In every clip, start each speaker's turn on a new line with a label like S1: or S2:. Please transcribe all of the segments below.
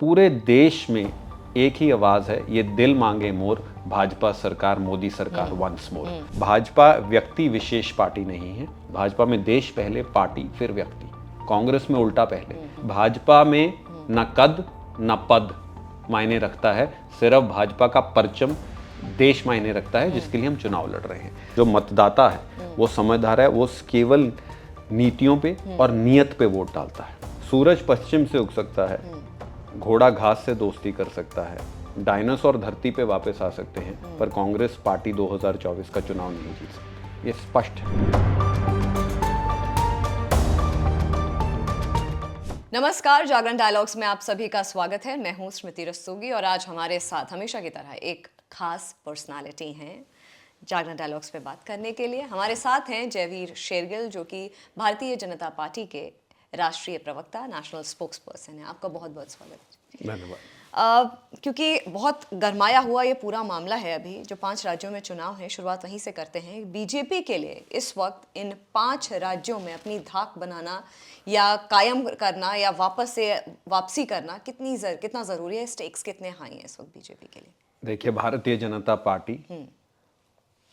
S1: पूरे देश में एक ही आवाज़ है, ये दिल मांगे मोर, भाजपा सरकार, मोदी सरकार वंस मोर। भाजपा व्यक्ति विशेष पार्टी नहीं है। भाजपा में देश पहले, पार्टी फिर व्यक्ति। कांग्रेस में उल्टा पहले। भाजपा में न कद न पद मायने रखता है, सिर्फ भाजपा का परचम देश मायने रखता है, जिसके लिए हम चुनाव लड़ रहे हैं। जो मतदाता है वो समझदार है, वो केवल नीतियों पे और नियत पे वोट डालता है। सूरज पश्चिम से उग सकता है, घोड़ा घास से दोस्ती कर सकता है, डायनासोर धरती पे वापस आ सकते हैं, पर कांग्रेस पार्टी 2024 का चुनाव नहीं जीत सकती, ये स्पष्ट है।
S2: नमस्कार, जागरण डायलॉग्स में आप सभी का स्वागत है। मैं हूं स्मृति रस्तोगी और आज हमारे साथ हमेशा की तरह एक खास पर्सनालिटी हैं जागरण डायलॉग्स पे बात करने के लिए। हमारे साथ हैं जयवीर शेरगिल, जो कि भारतीय जनता पार्टी के राष्ट्रीय प्रवक्ता, नेशनल स्पोक्स पर्सन है। आपका बहुत बहुत स्वागत।
S1: धन्यवाद।
S2: क्योंकि बहुत गरमाया हुआ ये पूरा मामला है, अभी जो 5 राज्यों में चुनाव है, शुरुआत वहीं से करते हैं। बीजेपी के लिए इस वक्त इन 5 राज्यों में अपनी धाक बनाना या कायम करना या वापसी करना कितना ज़रूरी है? स्टेक्स कितने हाई हैं इस वक्त बीजेपी के लिए?
S1: देखिए, भारतीय जनता पार्टी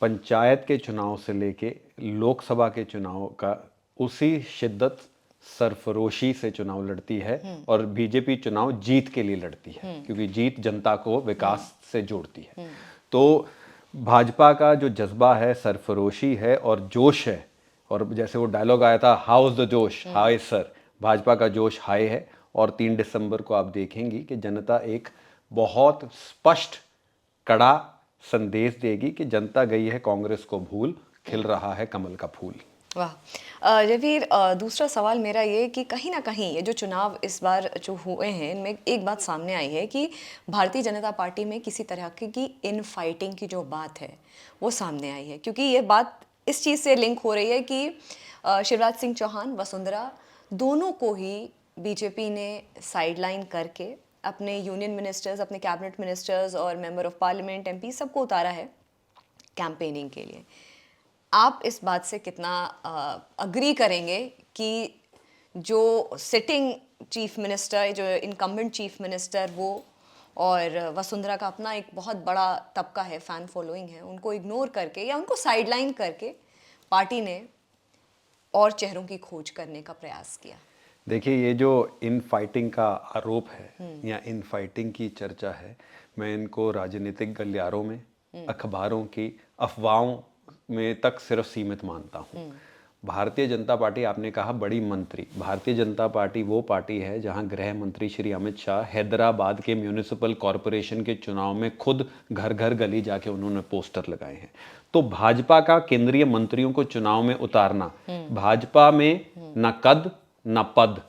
S1: पंचायत के चुनाव से लेके लोकसभा के चुनाव का उसी शिद्दत सरफरोशी से चुनाव लड़ती है, और बीजेपी चुनाव जीत के लिए लड़ती है, क्योंकि जीत जनता को विकास से जोड़ती है। तो भाजपा का जो जज्बा है, सरफरोशी है और जोश है, और जैसे वो डायलॉग आया था, हाउ इज द जोश, हाय सर, भाजपा का जोश हाई है। और 3 दिसंबर को आप देखेंगी कि जनता एक बहुत स्पष्ट कड़ा संदेश देगी कि जनता गई है कांग्रेस को भूल, खिल रहा है कमल का फूल।
S2: वाह। रवीर, दूसरा सवाल मेरा ये कि कहीं ना कहीं ये जो चुनाव इस बार जो हुए हैं, इनमें एक बात सामने आई है कि भारतीय जनता पार्टी में किसी तरह की इन फाइटिंग की जो बात है वो सामने आई है, क्योंकि ये बात इस चीज़ से लिंक हो रही है कि शिवराज सिंह चौहान, वसुंधरा, दोनों को ही बीजेपी ने साइडलाइन करके अपने यूनियन मिनिस्टर्स, अपने कैबिनेट मिनिस्टर्स और मेंबर ऑफ पार्लियामेंट, एमपी सबको उतारा है कैंपेनिंग के लिए। आप इस बात से कितना अग्री करेंगे कि जो सिटिंग चीफ मिनिस्टर, जो इनकम्बेंट चीफ मिनिस्टर, वो और वसुंधरा का अपना एक बहुत बड़ा तबका है, फैन फॉलोइंग है, उनको इग्नोर करके या उनको साइडलाइन करके पार्टी ने और चेहरों की खोज करने का प्रयास किया?
S1: देखिए, ये जो इन फाइटिंग का आरोप है या इन फाइटिंग की चर्चा है, मैं इनको राजनीतिक गलियारों में, अखबारों की अफवाहों में तक सिर्फ सीमित मानता हूँ। भारतीय जनता पार्टी, आपने कहा बड़ी मंत्री, भारतीय जनता पार्टी वो पार्टी है जहां गृह मंत्री श्री अमित शाह हैदराबाद के म्यूनिसिपल कॉरपोरेशन के चुनाव में खुद घर घर गली जाके उन्होंने पोस्टर लगाए हैं। तो भाजपा का केंद्रीय मंत्रियों को चुनाव में उतारना, भाजपा में न कद न पद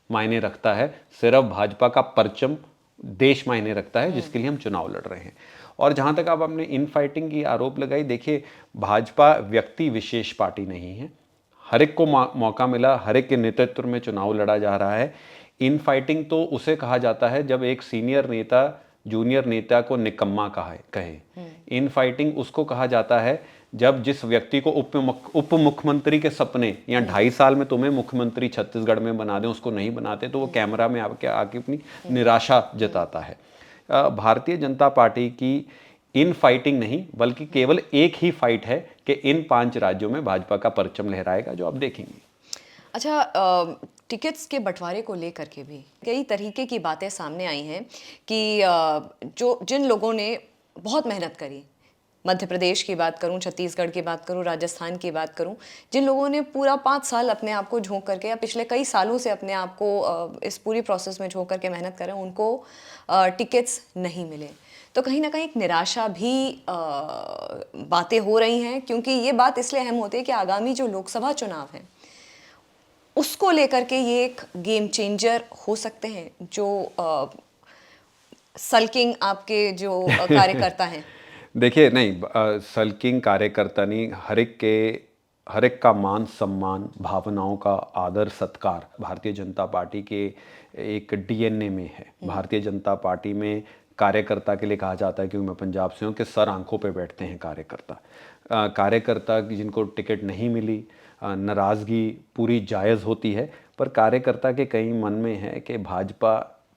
S1: मायने रखता है, सिर्फ भाजपा का परचम देश मायने रखता है, जिसके लिए हम चुनाव लड़ रहे हैं। और जहां तक आप अपने इन फाइटिंग की आरोप लगाई, देखिए, भाजपा व्यक्ति विशेष पार्टी नहीं है। हर एक को मौका मिला, हर एक के नेतृत्व में चुनाव लड़ा जा रहा है। इन फाइटिंग तो उसे कहा जाता है जब एक सीनियर नेता जूनियर नेता को निकम्मा कहे। इन फाइटिंग उसको कहा जाता है जब जिस व्यक्ति को उप मुख्यमंत्री के सपने या 2.5 साल में तुम्हें मुख्यमंत्री छत्तीसगढ़ में बना दें, उसको नहीं बनाते, तो वो कैमरा में आके अपनी निराशा जताता है। भारतीय जनता पार्टी की इन फाइटिंग नहीं, बल्कि केवल एक ही फाइट है कि इन 5 राज्यों में भाजपा का परचम लहराएगा, जो आप देखेंगे।
S2: अच्छा, टिकट्स के बंटवारे को लेकर के भी कई तरीके की बातें सामने आई हैं कि जिन लोगों ने बहुत मेहनत करी, मध्य प्रदेश की बात करूं, छत्तीसगढ़ की बात करूं, राजस्थान की बात करूं, जिन लोगों ने पूरा 5 साल अपने आप को झोंक करके या पिछले कई सालों से अपने आप को इस पूरी प्रोसेस में झोंक करके मेहनत करें, उनको टिकट्स नहीं मिले। तो कहीं ना कहीं एक निराशा भी बातें हो रही हैं, क्योंकि ये बात इसलिए अहम होती है कि आगामी जो लोकसभा चुनाव हैं उसको लेकर के ये एक गेम चेंजर हो सकते हैं, जो सल्किंग आपके जो कार्यकर्ता हैं।
S1: देखिए, नहीं, सल्किंग कार्यकर्ता नहीं, हर एक का मान सम्मान, भावनाओं का आदर सत्कार भारतीय जनता पार्टी के एक डीएनए में है। भारतीय जनता पार्टी में कार्यकर्ता के लिए कहा जाता है, क्योंकि मैं पंजाब से हूँ, कि सर आंखों पे बैठते हैं कार्यकर्ता जिनको टिकट नहीं मिली, नाराज़गी पूरी जायज़ होती है, पर कार्यकर्ता के कई मन में है कि भाजपा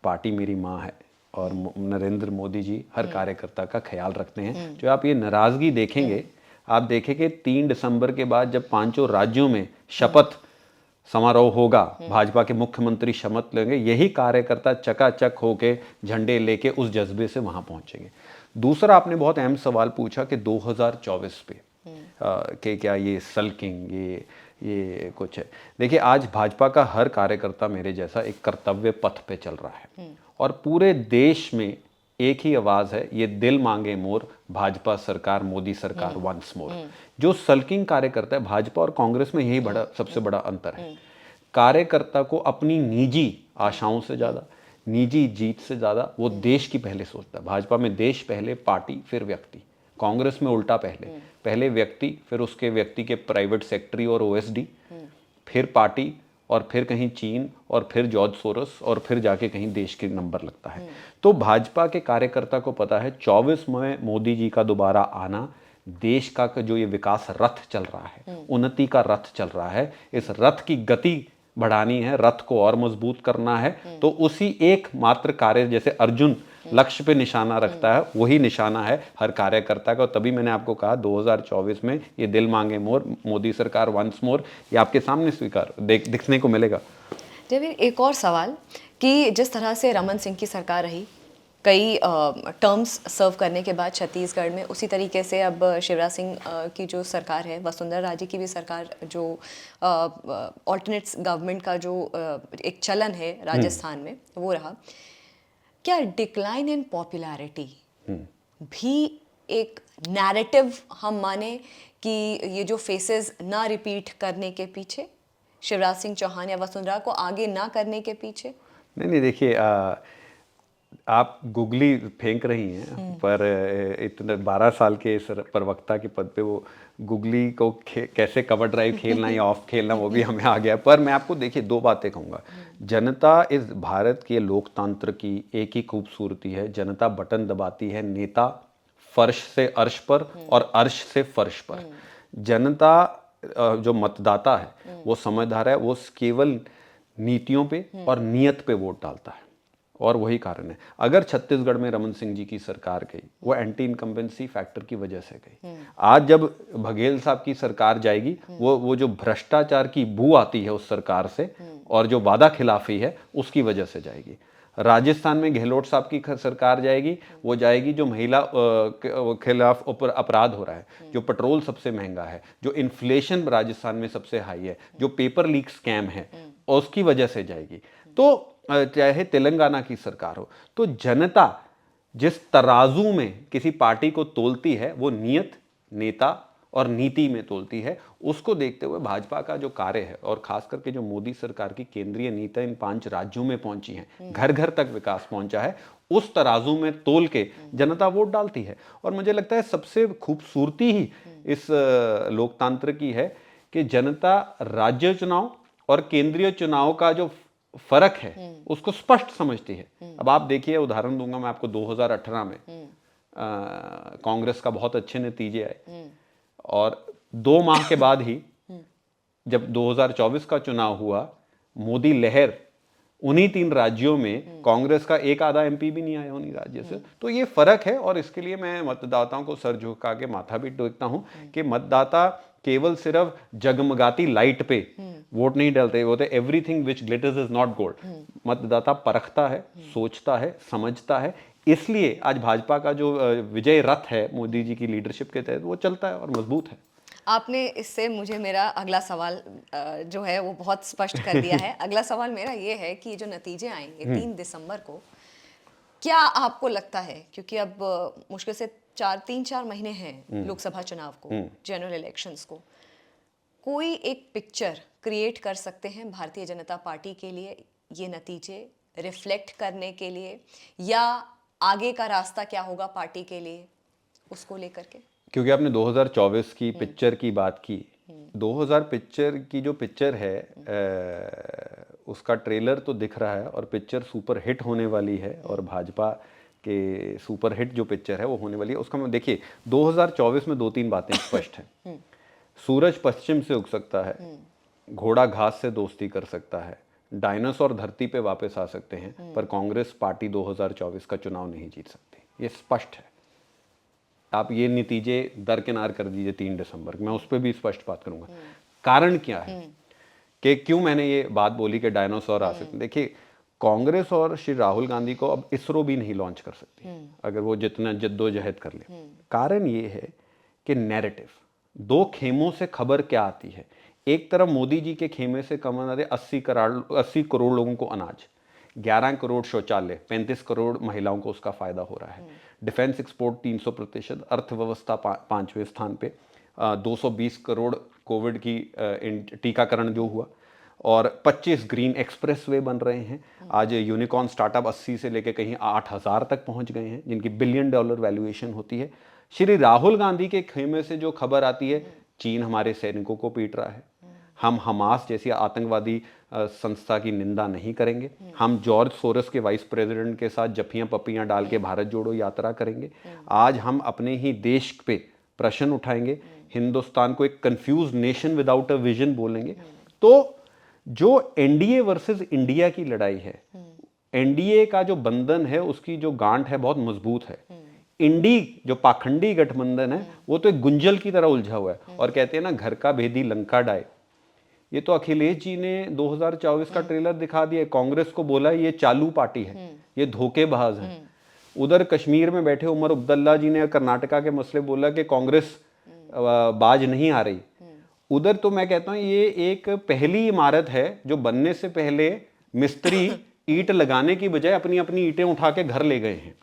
S1: पार्टी मेरी माँ है और नरेंद्र मोदी जी हर कार्यकर्ता का ख्याल रखते हैं। जो आप ये नाराज़गी देखेंगे, आप देखेंगे 3 दिसंबर के बाद जब पांचों राज्यों में शपथ समारोह होगा, भाजपा के मुख्यमंत्री शपथ लेंगे, यही कार्यकर्ता चकाचक होके झंडे लेके उस जज्बे से वहां पहुंचेंगे। दूसरा, आपने बहुत अहम सवाल पूछा कि 2024 पे कि क्या ये सल्किंग ये कुछ है। देखिए, आज भाजपा का हर कार्यकर्ता मेरे जैसा एक कर्तव्य पथ पे चल रहा है और पूरे देश में एक ही आवाज है, ये दिल मांगे मोर, भाजपा सरकार, मोदी सरकार वंस मोर। जो सल्किंग कार्यकर्ता है, भाजपा और कांग्रेस में यही बड़ा सबसे बड़ा अंतर है। कार्यकर्ता को अपनी निजी आशाओं से ज्यादा, निजी जीत से ज्यादा वो देश की पहले सोचता है। भाजपा में देश पहले, पार्टी फिर व्यक्ति। कांग्रेस में उल्टा, पहले व्यक्ति, फिर उसके व्यक्ति के प्राइवेट सेक्रेटरी और ओएसडी, फिर पार्टी, और फिर कहीं चीन, और फिर जॉर्ज सोरोस, और फिर जाके कहीं देश के नंबर लगता है। तो भाजपा के कार्यकर्ता को पता है 24 में मोदी जी का दोबारा आना, देश का जो ये विकास रथ चल रहा है, उन्नति का रथ चल रहा है, इस रथ की गति बढ़ानी है, रथ को और मजबूत करना है। तो उसी एक मात्र कार्य, जैसे अर्जुन लक्ष्य पे निशाना रखता है, वही निशाना है हर कार्यकर्ता का। तभी मैंने आपको कहा 2024 में ये दिल मांगे मोर, मोदी सरकार वंस मोर, ये आपके सामने स्वीकार दिखने को मिलेगा।
S2: जयवीर, एक और सवाल कि जिस तरह से रमन सिंह की सरकार रही, कई टर्म्स सर्व करने के बाद छत्तीसगढ़ में, उसी तरीके से अब शिवराज सिंह की जो सरकार है, वसुंधरा राजे की भी सरकार, जो ऑल्टरनेट्स गवर्नमेंट का जो एक चलन है राजस्थान में, वो रहा। क्या डिक्लाइन इन पॉपुलैरिटी भी एक नैरेटिव हम माने कि ये जो फेसेस ना रिपीट करने के पीछे, शिवराज सिंह चौहान या वसुंधरा को आगे ना करने के पीछे?
S1: नहीं, देखिए, आप गुगली फेंक रही हैं, पर इतने 12 साल के इस प्रवक्ता के पद पे वो गुगली को कैसे कवर ड्राइव खेलना या ऑफ खेलना, वो भी हमें आ गया। पर मैं आपको, देखिए, 2 बातें कहूँगा। जनता इस भारत के लोकतंत्र की एक ही खूबसूरती है, जनता बटन दबाती है, नेता फर्श से अर्श पर और अर्श से फर्श पर। जनता, जो मतदाता है, वो समझदार है, वो केवल नीतियों पे और नियत पे वोट डालता है, और वही कारण है। अगर छत्तीसगढ़ में रमन सिंह जी की सरकार गई, वो एंटी इनकम्बेंसी फैक्टर की वजह से गई। आज जब बघेल साहब की सरकार जाएगी, वो जो भ्रष्टाचार की बू आती है उस सरकार से, और जो वादा खिलाफी है, उसकी वजह से जाएगी। राजस्थान में गहलोत साहब की सरकार जाएगी, वो जाएगी जो महिला खिलाफ अपराध हो रहा है, जो पेट्रोल सबसे महंगा है, जो इन्फ्लेशन राजस्थान में सबसे हाई है, जो पेपर लीक स्कैम है, उसकी वजह से जाएगी। तो चाहे तेलंगाना की सरकार हो, तो जनता जिस तराजू में किसी पार्टी को तोलती है, वो नियत, नेता और नीति में तोलती है। उसको देखते हुए भाजपा का जो कार्य है, और खास करके जो मोदी सरकार की केंद्रीय नीति इन 5 राज्यों में पहुंची है, घर घर तक विकास पहुंचा है, उस तराजू में तोल के जनता वोट डालती है। और मुझे लगता है सबसे खूबसूरती ही इस लोकतंत्र की है कि जनता राज्य चुनाव और केंद्रीय चुनाव का जो फर्क है उसको स्पष्ट समझती है। अब आप देखिए, उदाहरण दूंगा मैं आपको, 2018 में कांग्रेस का बहुत अच्छे नतीजे आए, और 2 माह के बाद ही जब 2024 का चुनाव हुआ, मोदी लहर उन्हीं 3 राज्यों में, कांग्रेस का एक आधा एमपी भी नहीं आया उन्हीं राज्य से। तो ये फर्क है, और इसके लिए मैं मतदाताओं को सर झुका के माथा भी टेकता हूं कि मतदाता केवल सिर्फ जगमगाती लाइट पे वोट नहीं डालते, होते everything which glitters is not gold. मतदाता परखता है, सोचता है, समझता है। इसलिए आज भाजपा का जो विजय रथ है मोदी जी की लीडरशिप के तहत, वो चलता है और मजबूत है।
S2: आपने इससे मुझे मेरा अगला सवाल जो है वो बहुत स्पष्ट कर दिया है। अगला सवाल मेरा ये है कि जो नतीजे आएंगे 3 दिसंबर को, क्या आपको लगता है, क्योंकि अब मुश्किल से 3-4 महीने हैं लोकसभा चुनाव को, जनरल इलेक्शंस को, कोई एक पिक्चर क्रिएट कर सकते हैं भारतीय जनता पार्टी के लिए ये नतीजे रिफ्लेक्ट करने के लिए, या आगे का रास्ता क्या होगा पार्टी के लिए, उसको लेकर के?
S1: क्योंकि आपने 2024 की पिक्चर की बात की, 2000 पिक्चर की जो पिक्चर है, उसका ट्रेलर तो दिख रहा है, और पिक्चर सुपर हिट होने वाली है, और भाजपा के सुपर हिट जो पिक्चर है वो होने वाली है। उसका मैं, देखिए, 2024 में 2-3 बातें स्पष्ट हैं। सूरज पश्चिम से उग सकता है, घोड़ा घास से दोस्ती कर सकता है, डायनासोर धरती पे वापस आ सकते हैं, पर कांग्रेस पार्टी 2024 का चुनाव नहीं जीत सकती, ये स्पष्ट है। आप ये नतीजे दरकिनार कर दीजिए 3 दिसंबर, मैं उस पर भी स्पष्ट बात करूंगा। कारण क्या है कि क्यों मैंने ये बात बोली कि डायनासोर आ सकते हैं। देखिए, कांग्रेस और श्री राहुल गांधी को अब इसरो भी नहीं लॉन्च कर सकती अगर वो जितना जद्दोजहद कर ले। कारण ये है कि नैरेटिव, दो खेमों से खबर क्या आती है। एक तरफ मोदी जी के खेमे से कमा रहे 80 करोड़ लोगों को अनाज, 11 करोड़ शौचालय, 35 करोड़ महिलाओं को उसका फायदा हो रहा है। डिफेंस एक्सपोर्ट 300%, अर्थव्यवस्था 5वें स्थान पे, 220 करोड़ कोविड की टीकाकरण जो हुआ, और 25 ग्रीन एक्सप्रेसवे बन रहे हैं। आज यूनिकॉर्न स्टार्टअप 80 से लेकर कहीं 8000 तक पहुंच गए हैं, जिनकी $1 बिलियन वैल्यूएशन होती है। श्री राहुल गांधी के खेमे से जो खबर आती है, चीन हमारे सैनिकों को पीट रहा है, हम हमास जैसी आतंकवादी संस्था की निंदा नहीं करेंगे, हम जॉर्ज सोरस के वाइस प्रेसिडेंट के साथ जफ्फियां पप्पियां डाल के भारत जोड़ो यात्रा करेंगे, आज हम अपने ही देश पे प्रश्न उठाएंगे, हिंदुस्तान को एक confuse nation without a vision बोलेंगे। तो जो एनडीए वर्सेस इंडिया की लड़ाई है, एनडीए का जो बंधन है, उसकी जो गांठ है बहुत मजबूत है। इंडी जो पाखंडी गठबंधन है वो तो एक गुंजल की तरह उलझा हुआ है। और कहते हैं ना, घर का भेदी लंका डाय। ये तो अखिलेश जी ने 2024 का ट्रेलर दिखा दिया, कांग्रेस को बोला ये चालू पार्टी है, ये धोखेबाज है। उधर कश्मीर में बैठे उमर अब्दुल्ला जी ने कर्नाटका के मसले बोला कि कांग्रेस बाज नहीं आ रही। उधर तो मैं कहता हूं ये एक पहली इमारत है जो बनने से पहले मिस्त्री ईंट लगाने की बजाय अपनी अपनी ईंटें उठा के घर ले गए हैं।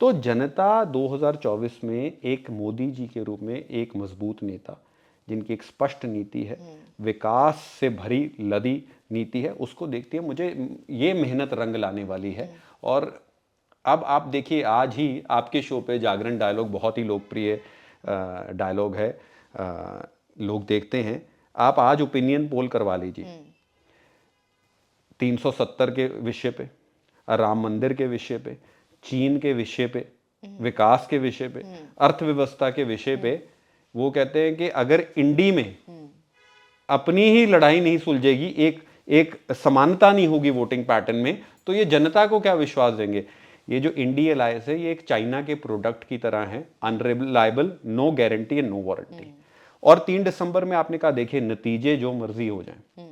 S1: तो जनता 2024 में एक मोदी जी के रूप में एक मजबूत नेता, जिनकी एक स्पष्ट नीति है, विकास से भरी लदी नीति है, उसको देखती है। मुझे ये मेहनत रंग लाने वाली है। और अब आप देखिए, आज ही आपके शो पे जागरण डायलॉग बहुत ही लोकप्रिय डायलॉग है, लोग देखते हैं। आप आज ओपिनियन पोल करवा लीजिए 370 के विषय पे, राम मंदिर के विषय पे, चीन के विषय पे, विकास के विषय पे, अर्थव्यवस्था के विषय पे। वो कहते हैं कि अगर इंडी में अपनी ही लड़ाई नहीं सुलझेगी, एक समानता नहीं होगी वोटिंग पैटर्न में, तो ये जनता को क्या विश्वास देंगे। ये जो इंडी अलायंस है, ये एक चाइना के प्रोडक्ट की तरह है, unreliable, no guarantee and no warranty. और 3 दिसंबर में आपने कहा, देखिए नतीजे जो मर्जी हो जाएं,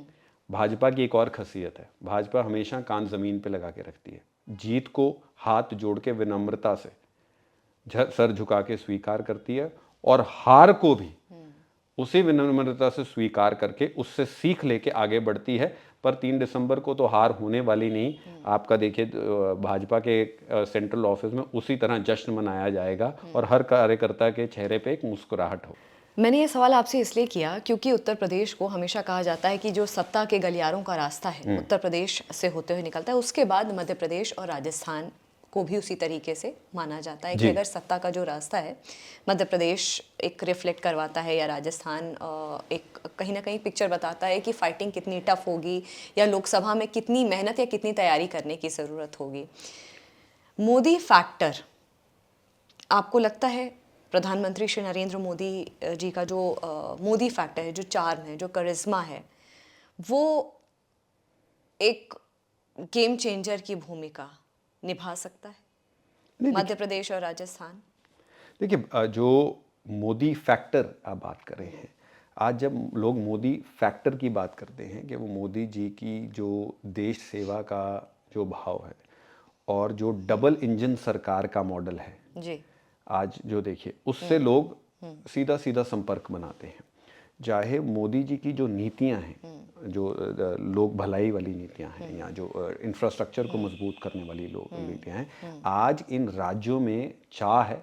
S1: भाजपा की एक और खासियत है, भाजपा हमेशा कान जमीन पे लगा के रखती है। जीत को हाथ जोड़ के विनम्रता से सर झुका के स्वीकार करती है, और हार को भी उसी विनम्रता से स्वीकार करके उससे सीख लेके आगे बढ़ती है। पर 3 दिसंबर को तो हार होने वाली नहीं। आपका देखिए, भाजपा के सेंट्रल ऑफिस में उसी तरह जश्न मनाया जाएगा और हर कार्यकर्ता के चेहरे पे एक मुस्कुराहट हो।
S2: मैंने ये सवाल आपसे इसलिए किया क्योंकि उत्तर प्रदेश को हमेशा कहा जाता है कि जो सत्ता के गलियारों का रास्ता है उत्तर प्रदेश से होते हुए निकलता है। उसके बाद मध्य प्रदेश और राजस्थान को भी उसी तरीके से माना जाता है कि अगर सत्ता का जो रास्ता है मध्य प्रदेश एक रिफ्लेक्ट करवाता है, या राजस्थान एक कहीं ना कहीं पिक्चर बताता है कि फाइटिंग कितनी टफ होगी, या लोकसभा में कितनी मेहनत या कितनी तैयारी करने की ज़रूरत होगी। मोदी फैक्टर, आपको लगता है प्रधानमंत्री श्री नरेंद्र मोदी जी का जो मोदी फैक्टर है, जो चार्म है, जो करिश्मा है, वो एक गेम चेंजर की भूमिका निभा सकता है मध्य प्रदेश और राजस्थान?
S1: देखिए, जो मोदी फैक्टर आप बात कर रहे हैं, आज जब लोग मोदी फैक्टर की बात करते हैं कि वो मोदी जी की जो देश सेवा का जो भाव है और जो डबल इंजन सरकार का मॉडल है
S2: जी,
S1: आज जो देखिए, उससे लोग सीधा सीधा संपर्क बनाते हैं। चाहे मोदी जी की जो नीतियां हैं, जो लोक भलाई वाली नीतियां हैं, या जो इंफ्रास्ट्रक्चर को मजबूत करने वाली नीतियां हैं, आज इन राज्यों में चाह है,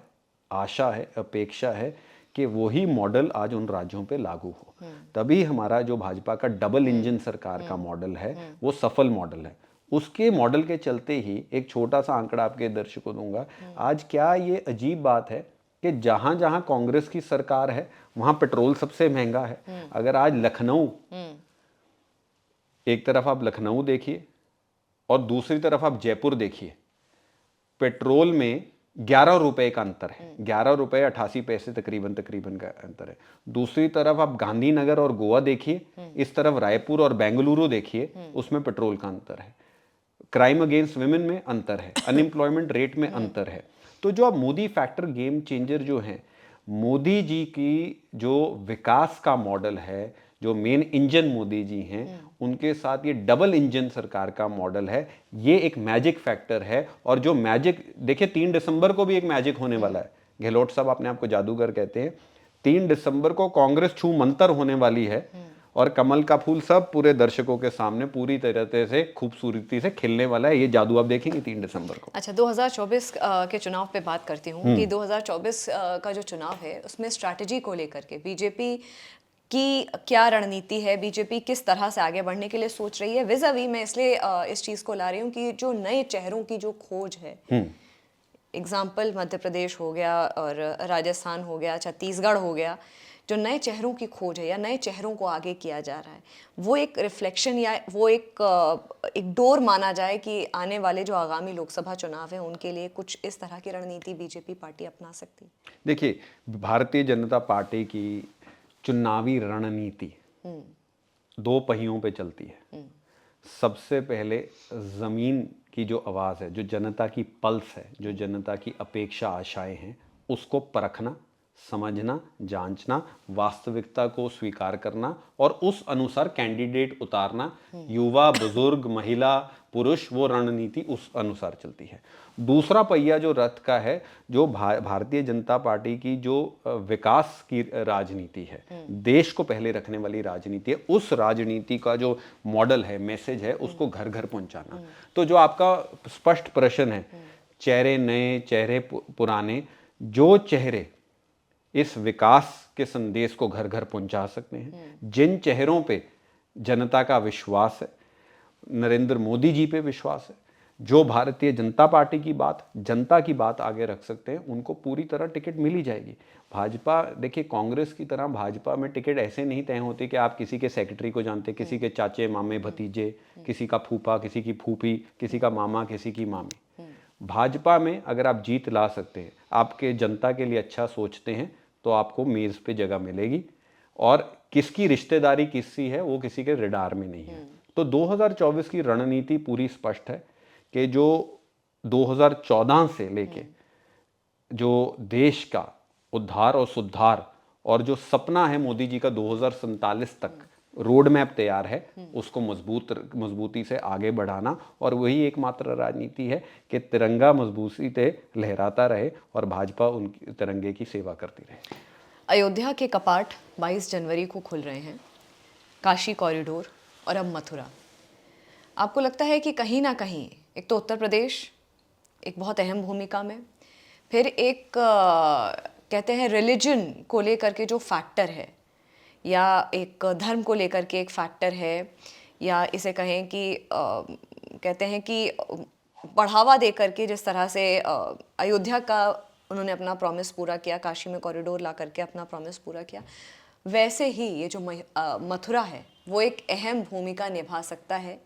S1: आशा है, अपेक्षा है कि वही मॉडल आज उन राज्यों पे लागू हो। तभी हमारा जो भाजपा का डबल इंजन सरकार का मॉडल है वो सफल मॉडल है। उसके मॉडल के चलते ही एक छोटा सा आंकड़ा आपके दर्शकों को दूंगा। आज क्या ये अजीब बात है कि जहां जहां कांग्रेस की सरकार है वहां पेट्रोल सबसे महंगा है। अगर आज लखनऊ, एक तरफ आप लखनऊ देखिए और दूसरी तरफ आप जयपुर देखिए, पेट्रोल में ₹11 का अंतर है, ₹11.88 तकरीबन का अंतर है। दूसरी तरफ आप गांधीनगर और गोवा देखिए, इस तरफ रायपुर और बेंगलुरु देखिए, उसमें पेट्रोल का अंतर है, क्राइम अगेंस्ट विमेन में अंतर है, अनएम्प्लॉयमेंट रेट में अंतर है। तो जो अब मोदी फैक्टर गेम चेंजर जो है, मोदी जी की जो विकास का मॉडल है, जो मेन इंजन मोदी जी हैं, उनके साथ ये डबल इंजन सरकार का मॉडल है, ये एक मैजिक फैक्टर है। और जो मैजिक देखिए 3 दिसंबर को भी एक मैजिक होने वाला है। गहलोत साहब अपने आप को जादूगर कहते हैं। 3 दिसंबर को कांग्रेस छू मंतर होने वाली है और कमल का फूल सब पूरे दर्शकों के सामने पूरी तरह से खूबसूरती से खिलने वाला है। ये जादू आप देखेंगे 3 दिसंबर को।
S2: अच्छा, 2024 के चुनाव पे बात करती हूँ कि 2024 का जो चुनाव है उसमें स्ट्रैटेजी को लेकर के बीजेपी की क्या रणनीति है, बीजेपी किस तरह से आगे बढ़ने के लिए सोच रही है। विज़ावी मैं इसलिए इस चीज़ को ला रही हूँ कि जो नए चेहरों की जो खोज है, एग्जाम्पल मध्य प्रदेश हो गया और राजस्थान हो गया, छत्तीसगढ़ हो गया, जो नए चेहरों की खोज है या नए चेहरों को आगे किया जा रहा है, वो एक रिफ्लेक्शन या वो एक डोर माना जाए कि आने वाले जो आगामी लोकसभा चुनाव हैं उनके लिए कुछ इस तरह की रणनीति बीजेपी पार्टी अपना सकती।
S1: देखिए, भारतीय जनता पार्टी की चुनावी रणनीति 2 पहियों पे चलती है। सबसे पहले जमीन की जो आवाज़ है, जो जनता की पल्स है, जो जनता की अपेक्षा आशाएं हैं, उसको परखना, समझना, जांचना, वास्तविकता को स्वीकार करना और उस अनुसार कैंडिडेट उतारना। युवा, बुजुर्ग, महिला, पुरुष, वो रणनीति उस अनुसार चलती है। दूसरा पहिया जो रथ का है, जो भारतीय जनता पार्टी की जो विकास की राजनीति है, देश को पहले रखने वाली राजनीति है, उस राजनीति का जो मॉडल है, मैसेज है, उसको घर घर पहुंचाना। तो जो आपका स्पष्ट प्रश्न है, चेहरे नए, चेहरे पुराने, जो चेहरे इस विकास के संदेश को घर घर पहुंचा सकते हैं, जिन चेहरों पे जनता का विश्वास है, नरेंद्र मोदी जी पे विश्वास है, जो भारतीय जनता पार्टी की बात, जनता की बात आगे रख सकते हैं, उनको पूरी तरह टिकट मिल ही जाएगी। भाजपा, देखिए कांग्रेस की तरह भाजपा में टिकट ऐसे नहीं तय होते कि आप किसी के सेक्रेटरी को जानते, किसी के चाचे, मामे, भतीजे, किसी का फूफा, किसी की फूफी, किसी का मामा, किसी की मामी। भाजपा में अगर आप जीत ला सकते हैं, आपके जनता के लिए अच्छा सोचते हैं, तो आपको मेज़ पे जगह मिलेगी। और किसकी रिश्तेदारी किससी है, वो किसी के रडार में नहीं है। तो 2024 की रणनीति पूरी स्पष्ट है कि जो 2014 से लेके जो देश का उद्धार और सुधार और जो सपना है मोदी जी का 2047 तक रोड मैप तैयार है, उसको मजबूती से आगे बढ़ाना। और वही एकमात्र राजनीति है कि तिरंगा मजबूती से लहराता रहे और भाजपा उनकी तिरंगे की सेवा करती रहे।
S2: अयोध्या के कपाट 22 जनवरी को खुल रहे हैं, काशी कॉरिडोर और अब मथुरा। आपको लगता है कि कहीं ना कहीं एक तो उत्तर प्रदेश एक बहुत अहम भूमिका में, फिर एक कहते हैं रिलीजन को लेकर के जो फैक्टर है, या एक धर्म को लेकर के एक फैक्टर है, या इसे कहें कि कहते हैं कि बढ़ावा दे करके जिस तरह से अयोध्या का उन्होंने अपना प्रॉमिस पूरा किया, काशी में कॉरिडोर ला करके अपना प्रॉमिस पूरा किया, वैसे ही ये जो मथुरा है वो एक अहम भूमिका निभा सकता है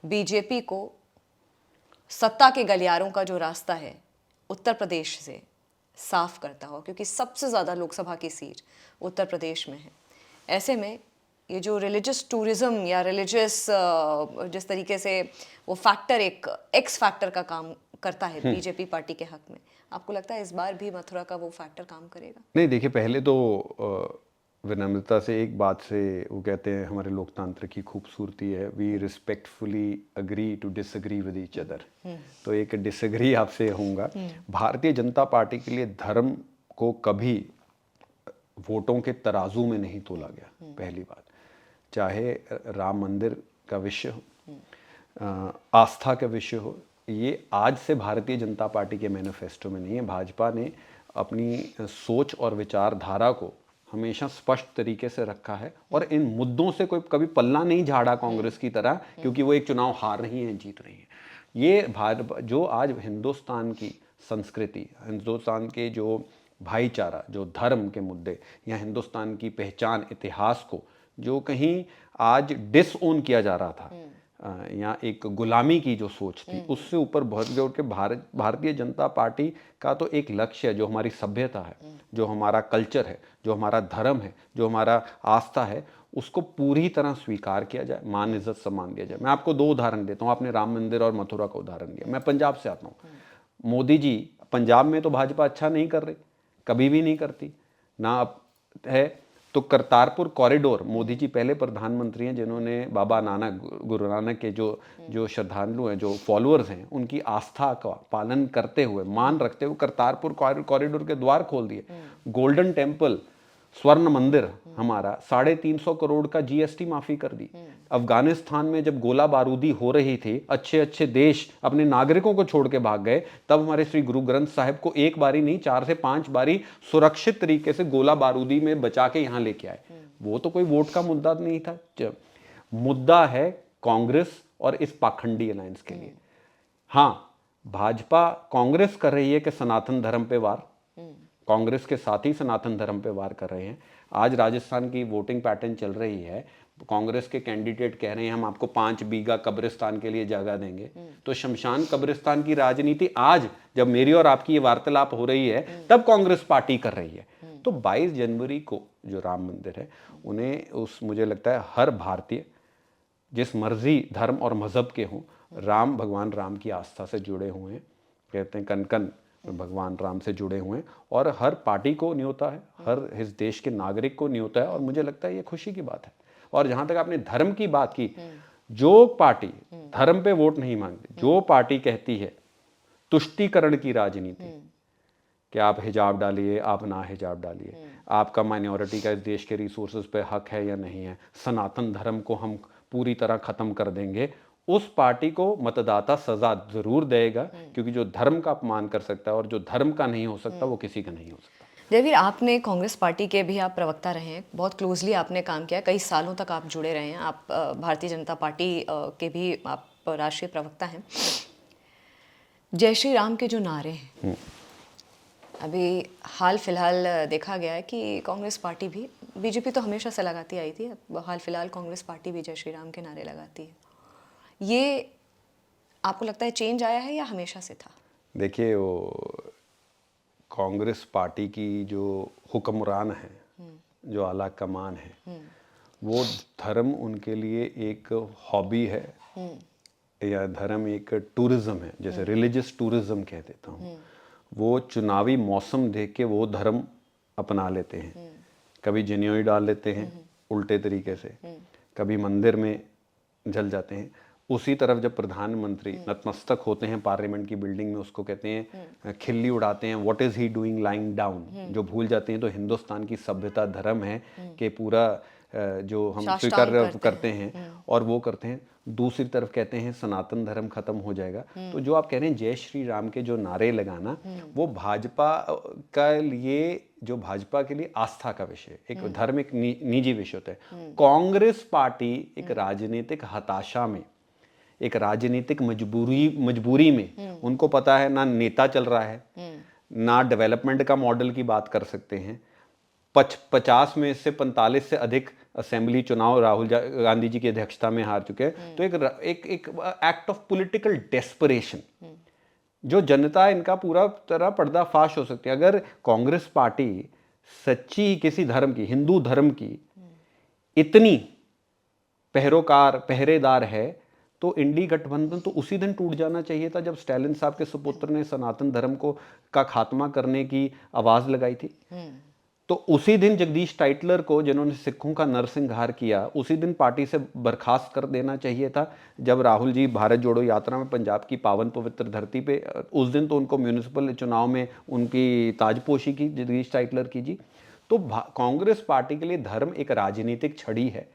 S2: बीजेपी को सत्ता के गलियारों का जो रास्ता है उत्तर प्रदेश से साफ करता हो, क्योंकि सबसे ज़्यादा लोकसभा की सीट उत्तर प्रदेश में है। ऐसे में ये जो रिलीजियस टूरिज्म या रिलीजियस जिस तरीके से वो फैक्टर एक एक्स फैक्टर का काम करता है बीजेपी पार्टी के हक में, आपको लगता है इस बार भी मथुरा का वो फैक्टर काम करेगा?
S1: नहीं, देखिए पहले तो विनम्रता से एक बात से वो कहते हैं हमारे लोकतंत्र की खूबसूरती है, we respectfully agree to disagree with each other. तो एक डिसएग्री आपसे होऊंगा। भारतीय जनता पार्टी के लिए धर्म को कभी वोटों के तराजू में नहीं तोला गया, पहली बात। चाहे राम मंदिर का विषय हो, आस्था का विषय हो, ये आज से भारतीय जनता पार्टी के मैनिफेस्टो में नहीं है। भाजपा ने अपनी सोच और विचारधारा को हमेशा स्पष्ट तरीके से रखा है और इन मुद्दों से कोई कभी पल्ला नहीं झाड़ा कांग्रेस की तरह, क्योंकि वो एक चुनाव हार रही है, जीत रही है। ये जो आज हिंदुस्तान की संस्कृति, हिंदुस्तान के जो भाईचारा, जो धर्म के मुद्दे या हिंदुस्तान की पहचान, इतिहास को जो कहीं आज डिसओन किया जा रहा था, या एक गुलामी की जो सोच थी, उससे ऊपर बहुत जोड़ के भारतीय जनता पार्टी का तो एक लक्ष्य है, जो हमारी सभ्यता है, जो हमारा कल्चर है, जो हमारा धर्म है, जो हमारा आस्था है, उसको पूरी तरह स्वीकार किया जाए, मान इज्जत सम्मान दिया जाए। मैं आपको 2 उदाहरण देता हूँ। आपने राम मंदिर और मथुरा का उदाहरण दिया। मैं पंजाब से आता हूँ। मोदी जी, पंजाब में तो भाजपा अच्छा नहीं कर रही, कभी भी नहीं करती ना अब है। तो करतारपुर कॉरिडोर, मोदी जी पहले प्रधानमंत्री हैं जिन्होंने बाबा नानक, गुरु नानक के जो श्रद्धालु हैं, जो फॉलोअर्स हैं, उनकी आस्था का पालन करते हुए, मान रखते हुए करतारपुर कॉरिडोर के द्वार खोल दिए। गोल्डन टेम्पल, स्वर्ण मंदिर हमारा 350 करोड़ का जीएसटी माफी कर दी। अफगानिस्तान में जब गोला बारूदी हो रही थी, अच्छे अच्छे देश अपने नागरिकों को छोड़ के भाग गए, तब हमारे श्री गुरु ग्रंथ साहिब को एक बारी नहीं 4 से 5 बारी सुरक्षित तरीके से गोला बारूदी में बचा के यहां लेके आए। वो तो कोई वोट का मुद्दा नहीं था। मुद्दा है कांग्रेस और इस पाखंडी अलायंस के लिए। हाँ, भाजपा कांग्रेस कर रही है कि सनातन धर्म पे वार, कांग्रेस के साथ ही सनातन धर्म पे वार कर रहे हैं। आज राजस्थान की वोटिंग पैटर्न चल रही है, कांग्रेस के कैंडिडेट कह रहे हैं हम आपको 5 बीघा कब्रिस्तान के लिए जगह देंगे। तो शमशान कब्रिस्तान की राजनीति आज जब मेरी और आपकी ये वार्तालाप हो रही है, तब कांग्रेस पार्टी कर रही है। तो 22 जनवरी को जो राम मंदिर है, उन्हें मुझे लगता है हर भारतीय जिस मर्जी धर्म और मजहब के हों, भगवान राम की आस्था से जुड़े हुए हैं, कहते हैं कन कन भगवान राम से जुड़े हुए हैं, और हर पार्टी को न्योता है, हर इस देश के नागरिक को न्योता है। और मुझे लगता है ये खुशी की बात है। और जहां तक आपने धर्म की बात की, जो पार्टी धर्म पे वोट नहीं मांगती, जो पार्टी कहती है तुष्टीकरण की राजनीति, कि आप हिजाब डालिए, आप ना हिजाब डालिए, आपका माइनॉरिटी का इस देश के रिसोर्सेज पे हक है या नहीं है, सनातन धर्म को हम पूरी तरह खत्म कर देंगे, उस पार्टी को मतदाता सजा जरूर देगा, क्योंकि जो धर्म का अपमान कर सकता है और जो धर्म का नहीं हो सकता, वो किसी का नहीं हो सकता।
S2: जयवीर, आपने कांग्रेस पार्टी के भी आप प्रवक्ता रहे हैं, बहुत क्लोजली आपने काम किया, कई सालों तक आप जुड़े रहे हैं, आप भारतीय जनता पार्टी के भी आप राष्ट्रीय प्रवक्ता हैं। जय श्री राम के जो नारे हैं, अभी हाल फिलहाल देखा गया है कि कांग्रेस पार्टी भी, बीजेपी तो हमेशा से लगाती आई थी, अब हाल फिलहाल कांग्रेस पार्टी भी जय श्री राम के नारे लगाती है। ये आपको लगता है चेंज आया है या हमेशा से था?
S1: देखिए, वो कांग्रेस पार्टी की जो हुक्मरान है, जो आला कमान है, वो धर्म उनके लिए एक हॉबी है, या धर्म एक टूरिज्म है, जैसे रिलीजियस टूरिज्म कह देता हूँ। वो चुनावी मौसम देख के वो धर्म अपना लेते हैं। कभी जनेऊ डाल लेते हैं उल्टे तरीके से, कभी मंदिर में जल जाते हैं। उसी तरफ जब प्रधानमंत्री नतमस्तक होते हैं पार्लियामेंट की बिल्डिंग में, उसको कहते हैं खिल्ली उड़ाते हैं, what is he doing lying down, जो भूल जाते हैं तो हिंदुस्तान की सभ्यता धर्म है कि पूरा जो हम स्वीकार करते हैं और वो करते हैं। दूसरी तरफ कहते हैं सनातन धर्म खत्म हो जाएगा। तो जो आप कह रहे हैं जय श्री राम के जो नारे लगाना, वो भाजपा का लिए, जो भाजपा के लिए आस्था का विषय, एक धर्म एक निजी विषय होता है। कांग्रेस पार्टी एक राजनीतिक हताशा में, एक राजनीतिक मजबूरी में, उनको पता है ना नेता चल रहा है, ना डेवलपमेंट का मॉडल की बात कर सकते हैं। 50 में से 45 से अधिक असेंबली चुनाव राहुल गांधी जी की अध्यक्षता में हार चुके हैं। तो एक एक्ट ऑफ पॉलिटिकल डेस्परेशन, जो जनता इनका पूरा तरह पर्दाफाश हो सकती है। अगर कांग्रेस पार्टी सच्ची किसी धर्म की, हिंदू धर्म की इतनी पहरेदार है, तो इंडी गठबंधन तो उसी दिन टूट जाना चाहिए था जब स्टालिन साहब के सुपुत्र ने सनातन धर्म का खात्मा करने की आवाज लगाई थी। तो उसी दिन जगदीश टाइटलर को, जिन्होंने सिखों का नरसंहार किया, उसी दिन पार्टी से बर्खास्त कर देना चाहिए था। जब राहुल जी भारत जोड़ो यात्रा में पंजाब की पावन पवित्र धरती पे, उस दिन तो उनको म्यूनिसिपल चुनाव में उनकी ताजपोशी की जगदीश टाइटलर की जी। तो कांग्रेस पार्टी के लिए धर्म एक राजनीतिक छड़ी है,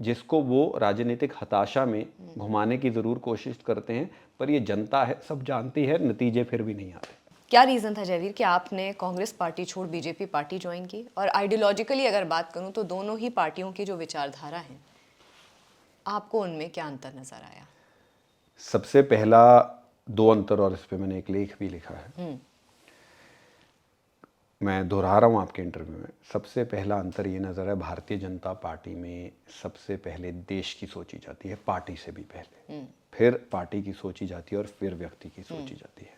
S1: जिसको वो राजनीतिक हताशा में घुमाने की जरूर कोशिश करते हैं, पर ये जनता है, सब जानती है, नतीजे फिर भी नहीं आते।
S2: क्या रीज़न था जयवीर कि आपने कांग्रेस पार्टी छोड़ बीजेपी पार्टी ज्वाइन की? और आइडियोलॉजिकली अगर बात करूं तो दोनों ही पार्टियों की जो विचारधारा है, आपको उनमें क्या अंतर नजर आया?
S1: सबसे पहला 2 अंतर, और इस पे मैंने एक लेख भी लिखा है। मैं दोहरा रहा हूँ आपके इंटरव्यू में, सबसे पहला अंतर ये नज़र है, भारतीय जनता पार्टी में सबसे पहले देश की सोची जाती है, पार्टी से भी पहले, फिर पार्टी की सोची जाती है और फिर व्यक्ति की सोची जाती है।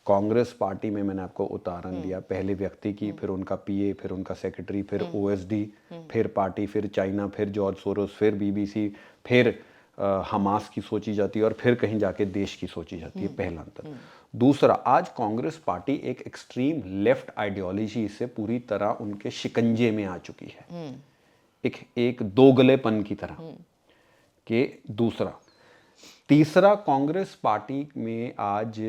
S1: कांग्रेस पार्टी में मैंने आपको उदाहरण दिया, पहले व्यक्ति की, फिर उनका पीए, फिर उनका सेक्रेटरी, फिर ओएसडी, फिर पार्टी, फिर चाइना, फिर जॉर्ज सोरोस, फिर बीबीसी, फिर हमास की सोची जाती है और फिर कहीं जाके देश की सोची जाती है। पहला अंतर। दूसरा, आज कांग्रेस पार्टी एक एक्सट्रीम लेफ्ट आइडियोलॉजी से पूरी तरह उनके शिकंजे में आ चुकी है, एक दोगलेपन की तरह के। दूसरा, तीसरा, कांग्रेस पार्टी में आज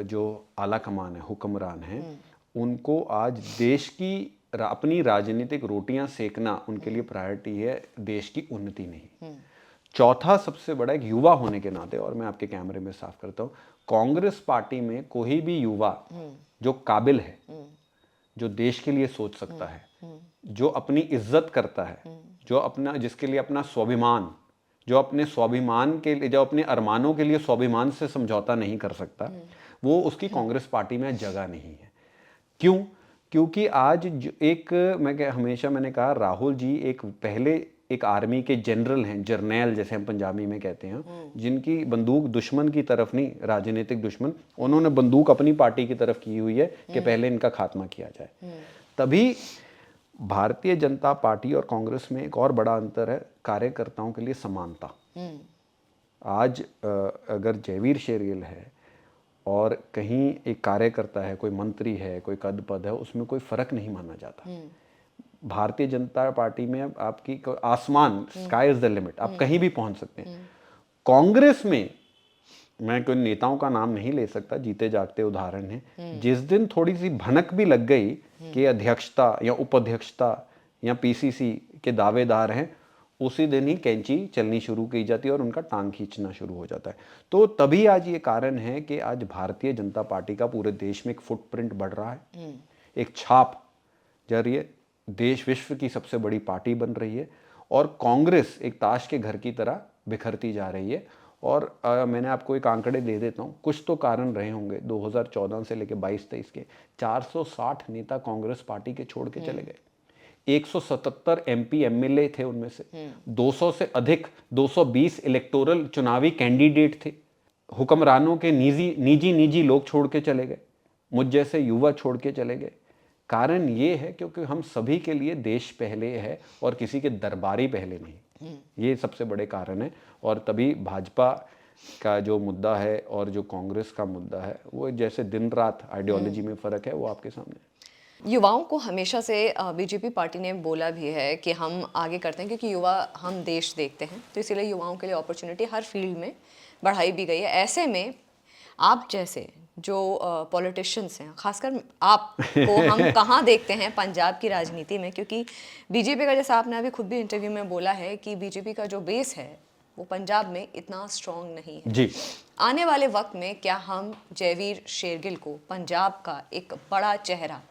S1: जो आला कमान है, हुक्मरान हैं, उनको आज देश की अपनी राजनीतिक रोटियां सेकना उनके लिए प्रायोरिटी है, देश की उन्नति नहीं। चौथा सबसे बड़ा, एक युवा होने के नाते, और मैं आपके कैमरे में साफ करता हूं, कांग्रेस पार्टी में कोई भी युवा जो काबिल है, जो देश के लिए सोच सकता है, जो अपनी इज्जत करता है, जो अपना, जिसके लिए अपना स्वाभिमान, जो अपने स्वाभिमान के लिए, जो अपने अरमानों के लिए स्वाभिमान से समझौता नहीं कर सकता, वो, उसकी कांग्रेस पार्टी में जगह नहीं है। क्यों? क्योंकि आज हमेशा मैंने कहा, राहुल जी पहले एक आर्मी के जनरल हैं, जर्नैल जैसे हम पंजाबी में कहते हैं, जिनकी बंदूक दुश्मन की तरफ नहीं, राजनीतिक दुश्मन, उन्होंने बंदूक अपनी पार्टी की तरफ की हुई है कि पहले इनका खात्मा किया जाए। तभी भारतीय जनता पार्टी और कांग्रेस में एक और बड़ा अंतर है, कार्यकर्ताओं के लिए समानता। आज अगर जयवीर शेरगिल है और कहीं एक कार्यकर्ता है, कोई मंत्री है, कोई पद पद है, उसमें कोई फर्क नहीं माना जाता। भारतीय जनता पार्टी में आपकी आसमान, स्काई इज द लिमिट, आप कहीं भी पहुंच सकते हैं। कांग्रेस में मैं कोई नेताओं का नाम नहीं ले सकता, जीते जागते उदाहरण है, जिस दिन थोड़ी सी भनक भी लग गई कि अध्यक्षता या उपाध्यक्षता या पीसीसी के दावेदार हैं, उसी दिन ही कैंची चलनी शुरू की जाती है और उनका टांग खींचना शुरू हो जाता है। तो तभी आज ये कारण है कि आज भारतीय जनता पार्टी का पूरे देश में एक फुटप्रिंट बढ़ रहा है, एक छाप जा रही है, देश विश्व की सबसे बड़ी पार्टी बन रही है, और कांग्रेस एक ताश के घर की तरह बिखरती जा रही है। और मैंने आपको एक आंकड़े दे देता हूँ, कुछ तो कारण रहे होंगे, 2014 से लेकर 22-23 के 460 नेता कांग्रेस पार्टी के छोड़ के चले गए, 177 एमपी एमएलए थे, उनमें से 200 से अधिक 220 इलेक्टोरल चुनावी कैंडिडेट थे। हुक्मरानों के निजी लोग छोड़ के चले गए, मुझ जैसे युवा छोड़ के चले गए। कारण ये है क्योंकि हम सभी के लिए देश पहले है और किसी के दरबारी पहले नहीं, ये सबसे बड़े कारण है। और तभी भाजपा का जो मुद्दा है और जो कांग्रेस का मुद्दा है, वो जैसे दिन रात आइडियोलॉजी में फ़र्क है, वो आपके सामने।
S2: युवाओं को हमेशा से बीजेपी पार्टी ने बोला भी है कि हम आगे करते हैं, क्योंकि युवा हम देश देखते हैं, तो इसीलिए युवाओं के लिए अपॉर्चुनिटी हर फील्ड में बढ़ाई भी गई है। ऐसे में आप जैसे जो पॉलिटिशियंस हैं, खासकर आपको हम कहाँ देखते हैं पंजाब की राजनीति में? क्योंकि बीजेपी का, जैसा आपने अभी खुद भी इंटरव्यू में बोला है कि बीजेपी का जो बेस है वो पंजाब में इतना स्ट्रॉन्ग नहीं है
S1: जी।
S2: आने वाले वक्त में क्या हम जयवीर शेरगिल को पंजाब का एक बड़ा चेहरा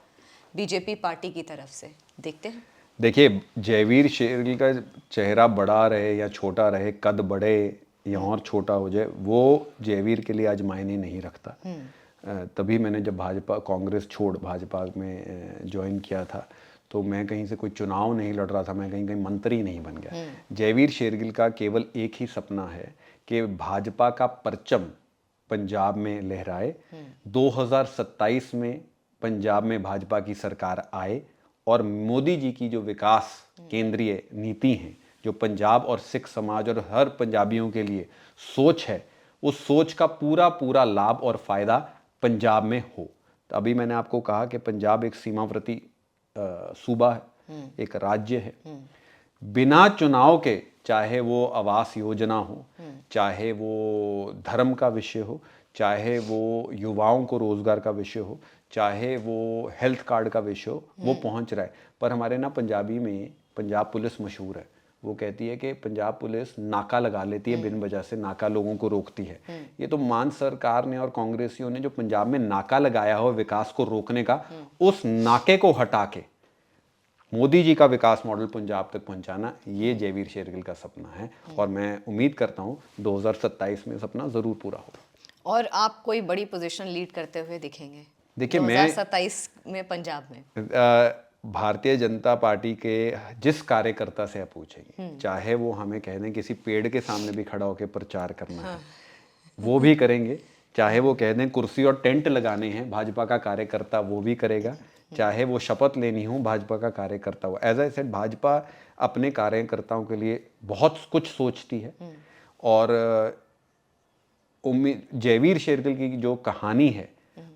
S2: बीजेपी पार्टी की तरफ से देखते हैं?
S1: देखिए, जयवीर शेरगिल का चेहरा बड़ा रहे या छोटा रहे, कद बढ़े या और छोटा हो जाए, वो जयवीर के लिए आज मायने नहीं रखता। तभी मैंने जब कांग्रेस छोड़ भाजपा में ज्वाइन किया था, तो मैं कहीं से कोई चुनाव नहीं लड़ रहा था, मैं कहीं मंत्री नहीं बन गया। जयवीर शेरगिल का केवल एक ही सपना है कि भाजपा का परचम पंजाब में लहराए, 2027 में पंजाब में भाजपा की सरकार आए और मोदी जी की जो विकास केंद्रीय नीति है, जो पंजाब और सिख समाज और हर पंजाबियों के लिए सोच है, उस सोच का पूरा लाभ और फायदा पंजाब में हो। तो अभी मैंने आपको कहा कि पंजाब एक सीमावर्ती सूबा है, एक राज्य है, बिना चुनाव के, चाहे वो आवास योजना हो, चाहे वो धर्म का विषय हो, चाहे वो युवाओं को रोजगार का विषय हो, चाहे वो हेल्थ कार्ड का विषय हो, वो पहुंच रहा है। पर हमारे ना पंजाबी में पंजाब पुलिस मशहूर है, वो कहती है कि पंजाब पुलिस नाका लगा लेती है, बिन वजह से नाका लोगों को रोकती है। ये तो मान सरकार ने और कांग्रेसियों ने जो पंजाब में नाका लगाया हो विकास को रोकने का, उस नाके को हटा के मोदी जी का विकास मॉडल पंजाब तक पहुंचाना, ये जयवीर शेरगिल का सपना है। और मैं उम्मीद करता हूं 2027 में सपना जरूर पूरा होगा।
S2: और आप कोई बड़ी पोजीशन लीड करते हुए दिखेंगे?
S1: देखिए
S2: 2027 में पंजाब में?
S1: भारतीय जनता पार्टी के जिस कार्यकर्ता से आप पूछेंगे, चाहे वो हमें कह दें किसी पेड़ के सामने भी खड़ा होकर प्रचार करना है, वो भी करेंगे। चाहे वो कह दें कुर्सी और टेंट लगाने हैं, भाजपा का कार्यकर्ता वो भी करेगा। चाहे वो शपथ लेनी हो, भाजपा का कार्यकर्ता हो। एज आई सेड, भाजपा अपने कार्यकर्ताओं के लिए बहुत कुछ सोचती है। और उम्मीद, जयवीर शेरगिल की जो कहानी है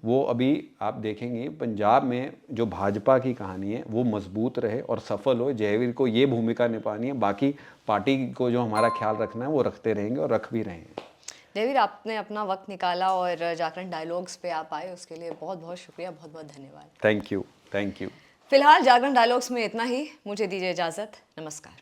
S1: वो अभी आप देखेंगे, पंजाब में जो भाजपा की कहानी है वो मजबूत रहे और सफल हो। जयवीर को ये भूमिका निभानी है, बाकी पार्टी को जो हमारा ख्याल रखना है वो रखते रहेंगे और रख भी रहे हैं।
S2: जयवीर, आपने अपना वक्त निकाला और जागरण डायलॉग्स पे आप आए, उसके लिए बहुत बहुत शुक्रिया, बहुत बहुत धन्यवाद।
S1: Thank you, thank you.
S2: फिलहाल जागरण डायलॉग्स में इतना ही, मुझे दीजिए इजाज़त, नमस्कार।